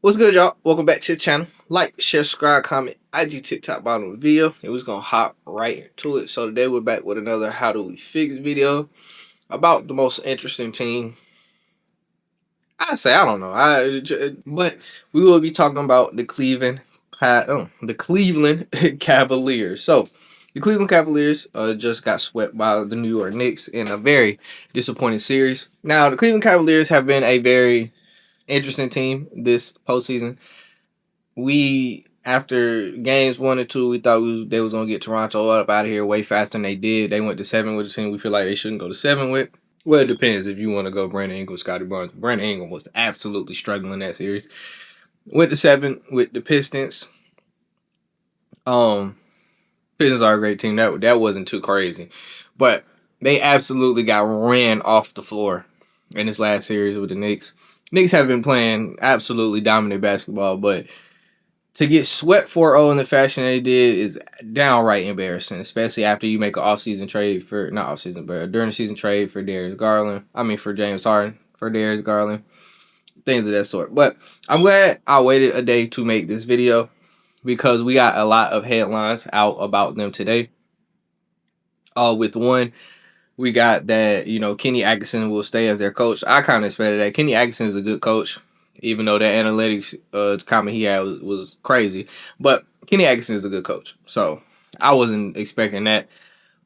What's good, y'all? Welcome back to the channel. Like, share, subscribe, comment, IG, TikTok, bottom of the video. And we're just going to hop right into it. So today we're back with another How Do We Fix video about the most interesting team. I don't know. But we will be talking about the Cleveland Cavaliers. So the Cleveland Cavaliers just got swept by the New York Knicks in a very disappointing series. Now, the Cleveland Cavaliers have been a very interesting team this postseason. After games 1 and 2, we thought they was gonna get Toronto up out of here way faster than they did. They went to 7 with a team we feel like they shouldn't go to 7 with. Well, it depends if you want to go Brandon Ingram, Scotty Barnes. Brandon Ingram was absolutely struggling that series. Went to 7 with the Pistons. Pistons are a great team. That wasn't too crazy, but they absolutely got ran off the floor in this last series with the Knicks. Knicks have been playing absolutely dominant basketball, but to get swept 4-0 in the fashion they did is downright embarrassing, especially after you make an offseason trade for, not offseason, but during the season trade for for James Harden, for Darius Garland, things of that sort. But I'm glad I waited a day to make this video because we got a lot of headlines out about them today. With one, we got that, Kenny Atkinson will stay as their coach. I kind of expected that. Kenny Atkinson is a good coach, even though that analytics comment he had was crazy. But Kenny Atkinson is a good coach. So I wasn't expecting that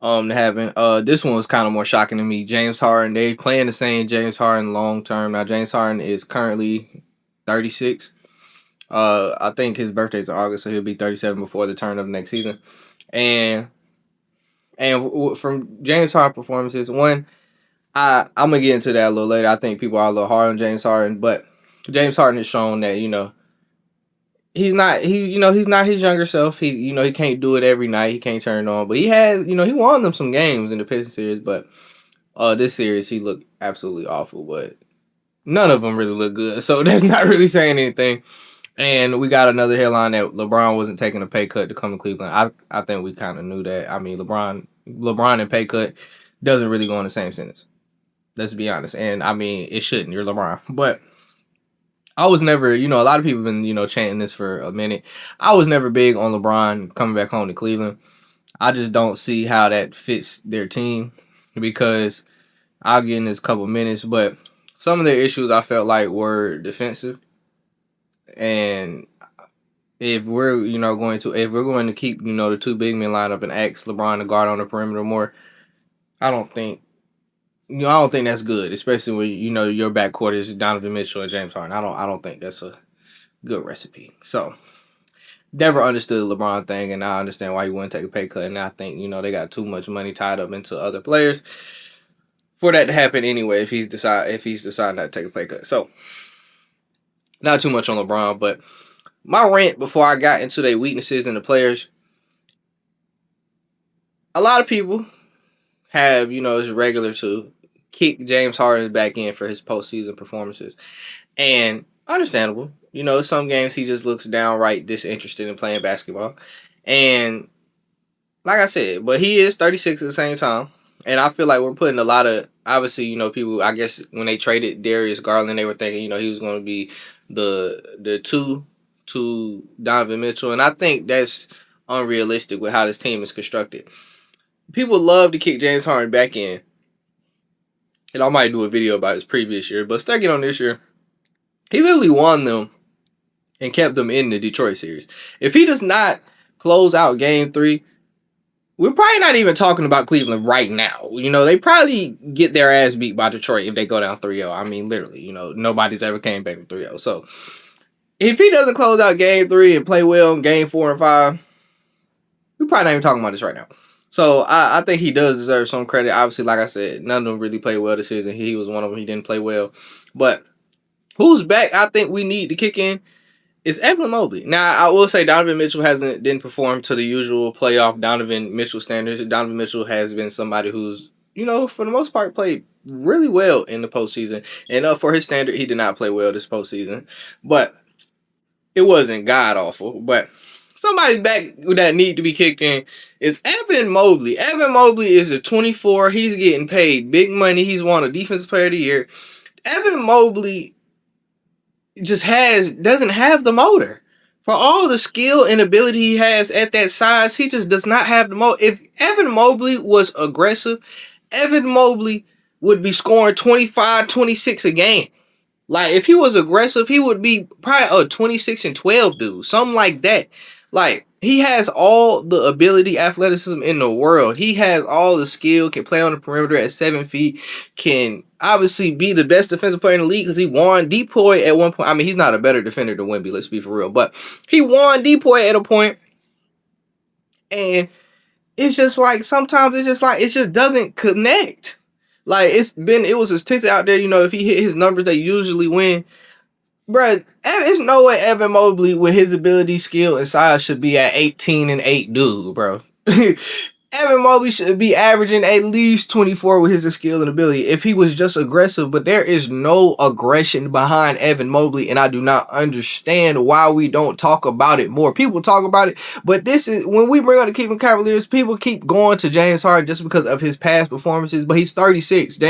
to happen. This one was kind of more shocking to me. James Harden, they playing the same James Harden long term. Now, James Harden is currently 36. I think his birthday's in August, so he'll be 37 before the turn of next season. And from James Harden performances, one, I'm gonna get into that a little later. I think people are a little hard on James Harden, but James Harden has shown that he's not his younger self. He can't do it every night. He can't turn it on, but he has he won them some games in the Pistons series. But this series he looked absolutely awful. But none of them really look good, so that's not really saying anything. And we got another headline that LeBron wasn't taking a pay cut to come to Cleveland. I think we kind of knew that. I mean, LeBron and pay cut doesn't really go in the same sentence. Let's be honest. And I mean, it shouldn't. You're LeBron. But I was never, a lot of people have been, chanting this for a minute. I was never big on LeBron coming back home to Cleveland. I just don't see how that fits their team because I'll get in this couple minutes. But some of their issues I felt like were defensive. And if we're going to keep the two big men lineup and ask LeBron to guard on the perimeter more, I don't think that's good, especially when your backcourt is Donovan Mitchell and James Harden. I don't think that's a good recipe. So never understood the LeBron thing, and I understand why he wouldn't take a pay cut. And I think they got too much money tied up into other players for that to happen anyway. If he's deciding not to take a pay cut, so not too much on LeBron, but my rant before I got into their weaknesses in the players. A lot of people have, it's regular to kick James Harden back in for his postseason performances. And understandable. Some games he just looks downright disinterested in playing basketball. And like I said, but he is 36 at the same time. And I feel like we're putting a lot of, obviously, people, I guess when they traded Darius Garland, they were thinking, he was going to be the two to Donovan Mitchell. And I think that's unrealistic with how this team is constructed. People love to kick James Harden back in. And I might do a video about his previous year. But sticking on this year, he literally won them and kept them in the Detroit series. If he does not close out Game 3, we're probably not even talking about Cleveland right now. They probably get their ass beat by Detroit if they go down 3-0. I mean, literally, nobody's ever came back from 3-0. So if he doesn't close out Game 3 and play well in Game 4 and 5, we're probably not even talking about this right now. So I think he does deserve some credit. Obviously, like I said, none of them really played well this season. He was one of them. He didn't play well. But who's back I think we need to kick in is Evan Mobley. Now, I will say Donovan Mitchell didn't perform to the usual playoff Donovan Mitchell standards. Donovan Mitchell has been somebody who's, for the most part, played really well in the postseason. And for his standard, he did not play well this postseason. But it wasn't god-awful. But somebody back that need to be kicked in is Evan Mobley. Evan Mobley is a 24. He's getting paid big money. He's won a Defensive Player of the Year. Evan Mobley doesn't have the motor. For all the skill and ability he has at that size, he just does not have the motor. If Evan Mobley was aggressive, Evan Mobley would be scoring 25, 26 a game. Like, if he was aggressive, he would be probably a 26 and 12 dude, something like that. Like, he has all the ability, athleticism in the world. He has all the skill, can play on the perimeter at 7 feet, can obviously be the best defensive player in the league because he won Depoy at one point. I mean, he's not a better defender than Wemby, let's be for real, but he won Depoy at a point, and it's just like sometimes it's just like it just doesn't connect. Like, it was a statistic out there, if he hit his numbers, they usually win. Bruh, there's no way Evan Mobley with his ability, skill, and size should be at 18 and 8 dude, bro. Evan Mobley should be averaging at least 24 with his skill and ability if he was just aggressive, but there is no aggression behind Evan Mobley, and I do not understand why we don't talk about it more. People talk about it, but this is when we bring on the Cleveland Cavaliers, people keep going to James Harden just because of his past performances, but he's 36.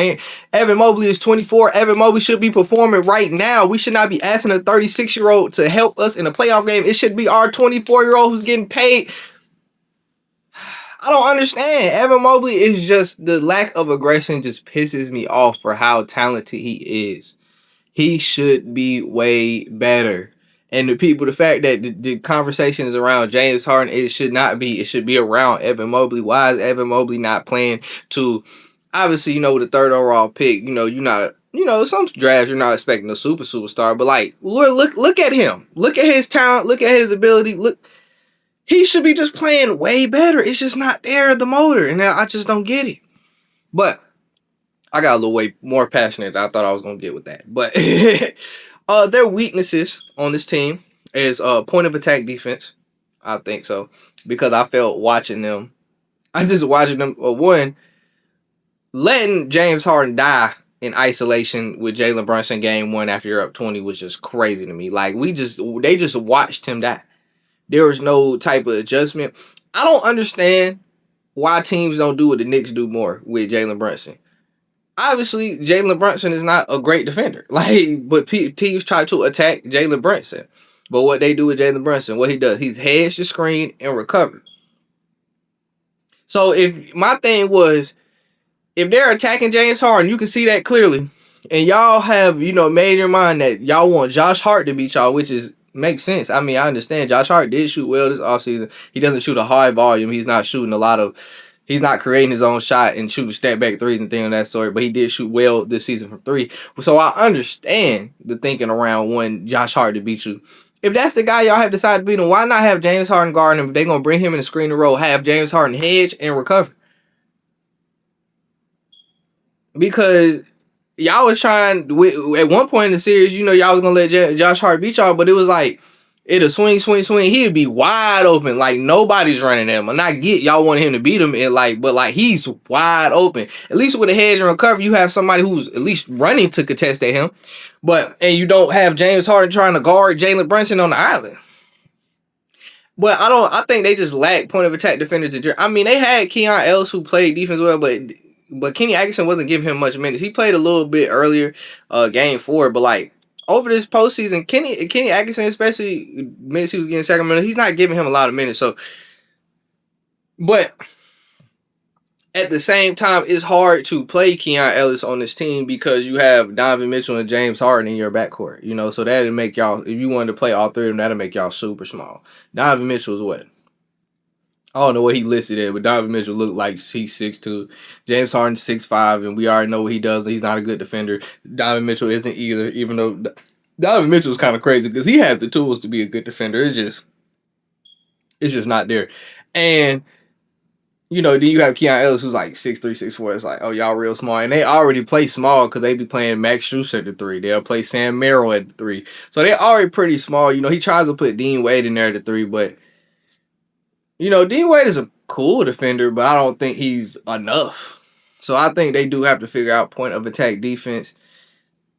Evan Mobley is 24. Evan Mobley should be performing right now. We should not be asking a 36-year-old to help us in a playoff game. It should be our 24-year-old who's getting paid. I don't understand. Evan Mobley is just, the lack of aggression just pisses me off for how talented he is. He should be way better. And the fact that the conversation is around James Harden, it should not be. It should be around Evan Mobley. Why is Evan Mobley not playing to, obviously, the third overall pick? You're not, some drafts you're not expecting a superstar, but like, look at him. Look at his talent. Look at his ability. Look. He should be just playing way better. It's just not there, the motor. And I just don't get it. But I got a little way more passionate than I thought I was going to get with that. But their weaknesses on this team is point of attack defense. I think so. Because I felt watching them. I just watching them. One, letting James Harden die in isolation with Jalen Brunson game one after you're up 20 was just crazy to me. Like, they just watched him die. There was no type of adjustment. I don't understand why teams don't do what the Knicks do more with Jalen Brunson. Obviously, Jalen Brunson is not a great defender. But teams try to attack Jalen Brunson. But what they do with Jalen Brunson, what he does, he's hedged the screen and recovered. So if my thing was, if they're attacking James Harden, you can see that clearly. And y'all have, made your mind that y'all want Josh Hart to beat y'all, which makes sense. I mean, I understand. Josh Hart did shoot well this offseason. He doesn't shoot a high volume. He's not shooting he's not creating his own shot and shooting step back threes and things of that sort, but he did shoot well this season from three. So I understand the thinking around wanting Josh Hart to beat you. If that's the guy y'all have decided to beat him, why not have James Harden guard him? If they're going to bring him in the screen and roll, have James Harden hedge and recover. Because y'all was trying, at one point in the series, y'all was going to let Josh Hart beat y'all, but it was like, it'll swing. He'd be wide open. Like, nobody's running him. And I get y'all want him to beat him, but he's wide open. At least with a hedge and recovery, you have somebody who's at least running to contest at him. And you don't have James Harden trying to guard Jalen Brunson on the island. But I think they just lack point of attack defenders. I mean, they had Keon Ellis who played defense well, but Kenny Atkinson wasn't giving him much minutes. He played a little bit earlier, game 4, but over this postseason, Kenny Atkinson, especially minutes he was getting Sacramento, he's not giving him a lot of minutes. So, but at the same time, it's hard to play Keon Ellis on this team because you have Donovan Mitchell and James Harden in your backcourt. So that'll make y'all, if you wanted to play all three of them, that'll make y'all super small. Donovan Mitchell is what? I don't know what he listed at, but Donovan Mitchell looked like he's 6'2". James Harden 6'5", and we already know what he does. He's not a good defender. Donovan Mitchell isn't either, even though Donovan Mitchell is kind of crazy because he has the tools to be a good defender. It's just not there. And, then you have Keon Ellis who's like 6'3", 6'4". It's like, oh, y'all real small. And they already play small because they be playing Max Strus at the 3. They'll play Sam Merrill at the 3. So they're already pretty small. He tries to put Dean Wade in there at the 3, but Dean Wade is a cool defender, but I don't think he's enough. So I think they do have to figure out point of attack defense.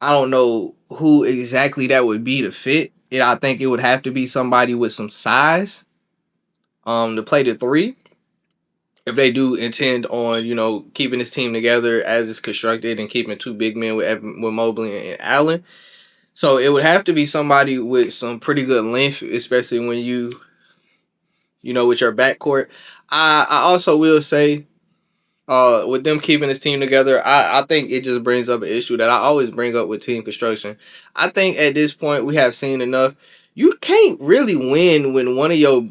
I don't know who exactly that would be to fit. I think it would have to be somebody with some size to play the 3. If they do intend on, keeping this team together as it's constructed and keeping 2 big men with Mobley and Allen. So it would have to be somebody with some pretty good length, especially when with your backcourt. I also will say, with them keeping this team together, I think it just brings up an issue that I always bring up with team construction. I think at this point we have seen enough. You can't really win when when both of your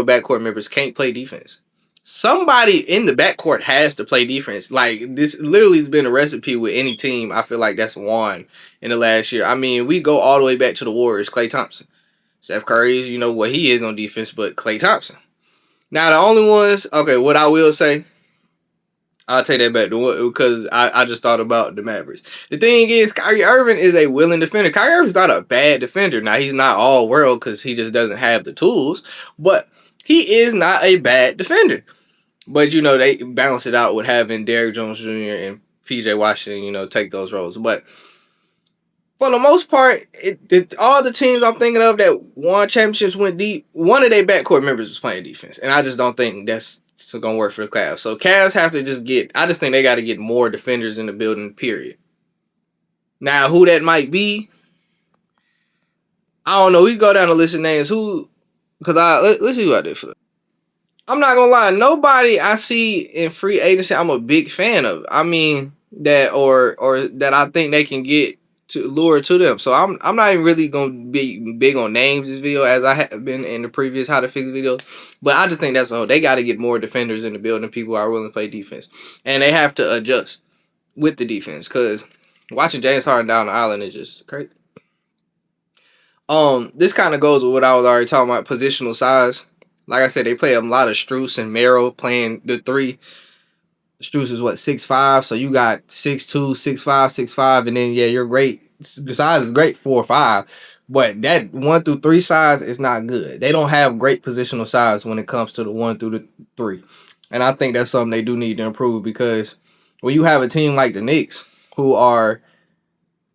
backcourt members can't play defense. Somebody in the backcourt has to play defense. Like, this literally has been a recipe with any team. I feel like that's won in the last year. I mean, we go all the way back to the Warriors. Klay Thompson, Steph Curry is, what he is on defense, but Klay Thompson. Now the only ones, okay, what I will say, I'll take that back because I just thought about the Mavericks. The thing is, Kyrie Irving is a willing defender. Kyrie Irving's not a bad defender. Now, he's not all world because he just doesn't have the tools, but he is not a bad defender. But, they balance it out with having Derrick Jones Jr. and PJ Washington, take those roles. But for the most part, all the teams I'm thinking of that won championships went deep. One of their backcourt members was playing defense, and I just don't think that's going to work for the Cavs. So Cavs have to I just think they got to get more defenders in the building, period. Now, who that might be, I don't know. We go down the list of names. Let's see who I did for that. I'm not gonna lie, nobody I see in free agency I'm a big fan of. I mean that or that I think they can get to lure to them. So I'm not even really gonna be big on names this video as I have been in the previous How to Fix videos. But I just think that's all. They gotta get more defenders in the building, people who are willing to play defense. And they have to adjust with the defense. Cause watching James Harden down the island is just crazy. This kind of goes with what I was already talking about, positional size. Like I said, they play a lot of Strus and Merrill playing the three. Strus is what, 6'5", so you got 6'2", 6'5", 6'5", and then you're great. The size is great 4 or 5, but that 1 through 3 size is not good. They don't have great positional size when it comes to the 1 through the 3, and I think that's something they do need to improve because when you have a team like the Knicks who are,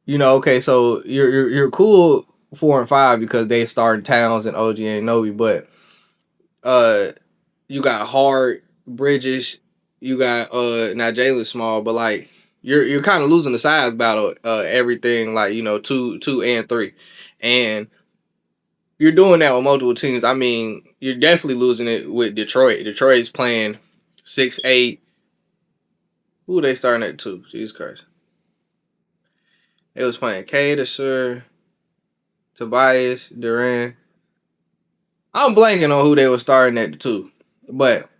okay, so you're cool 4 and 5 because they started Towns and OG and Novi, but you got Hard, Bridges, you got now Jalen Small, but like you're kind of losing the size battle, everything like 2 and 3, and you're doing that with multiple teams. I mean, you're definitely losing it with Detroit. Detroit's playing 6'8". Who they starting at 2? Jesus Christ. They was playing Cater, Sir, Tobias, Duran. I'm blanking on who they were starting at 2, but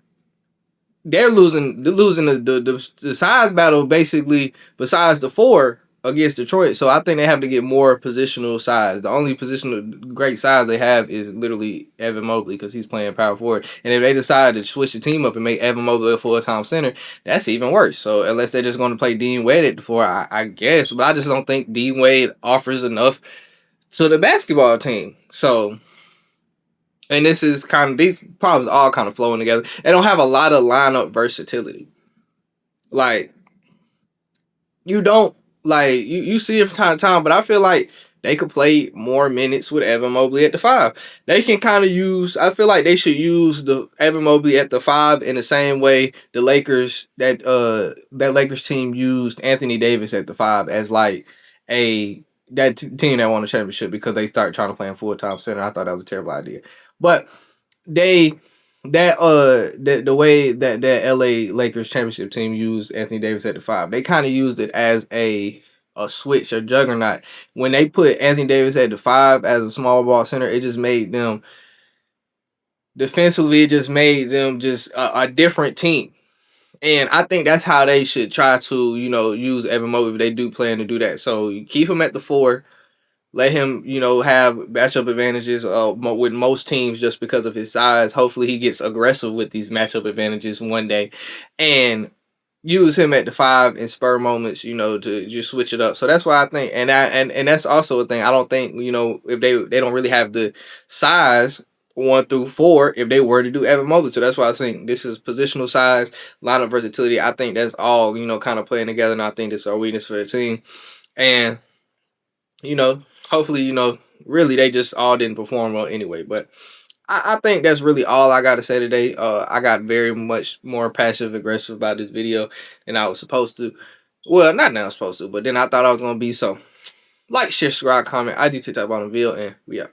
they're losing the size battle basically besides the 4 against Detroit. So I think they have to get more positional size. The only positional great size they have is literally Evan Mobley because he's playing power forward. And if they decide to switch the team up and make Evan Mobley a full-time center, that's even worse. So unless they're just going to play Dean Wade at the 4, I guess. But I just don't think Dean Wade offers enough to the basketball team. So, and this is these problems all kind of flowing together. They don't have a lot of lineup versatility. Like, you don't, you see it from time to time, but I feel like they could play more minutes with Evan Mobley at the 5. They can kind of I feel like they should use the Evan Mobley at the 5 in the same way that Lakers team used Anthony Davis at the 5 as like team that won the championship because they started trying to play him full-time center. I thought that was a terrible idea. But they the way that LA Lakers championship team used Anthony Davis at the 5, they kind of used it as a switch, a juggernaut. When they put Anthony Davis at the 5 as a small ball center, it just made them defensively. It just made them just a different team. And I think that's how they should try to use Evan Mobley if they do plan to do that. So you keep him at the 4. Let him, have matchup advantages with most teams just because of his size. Hopefully he gets aggressive with these matchup advantages one day. And use him at the 5 in spur moments, to just switch it up. So that's why I think, and that's also a thing. I don't think, if they don't really have the size 1 through 4 if they were to do Evan Mobley. So that's why I think this is positional size, lineup versatility. I think that's all, kind of playing together. And I think that's our weakness for the team. And hopefully, really they just all didn't perform well anyway. But I think that's really all I got to say today. I got very much more passive aggressive about this video than I was supposed to. Well, not now I was supposed to, but then I thought I was going to be. So Like, share, subscribe, comment. I do TikTok on the Ville, and we out.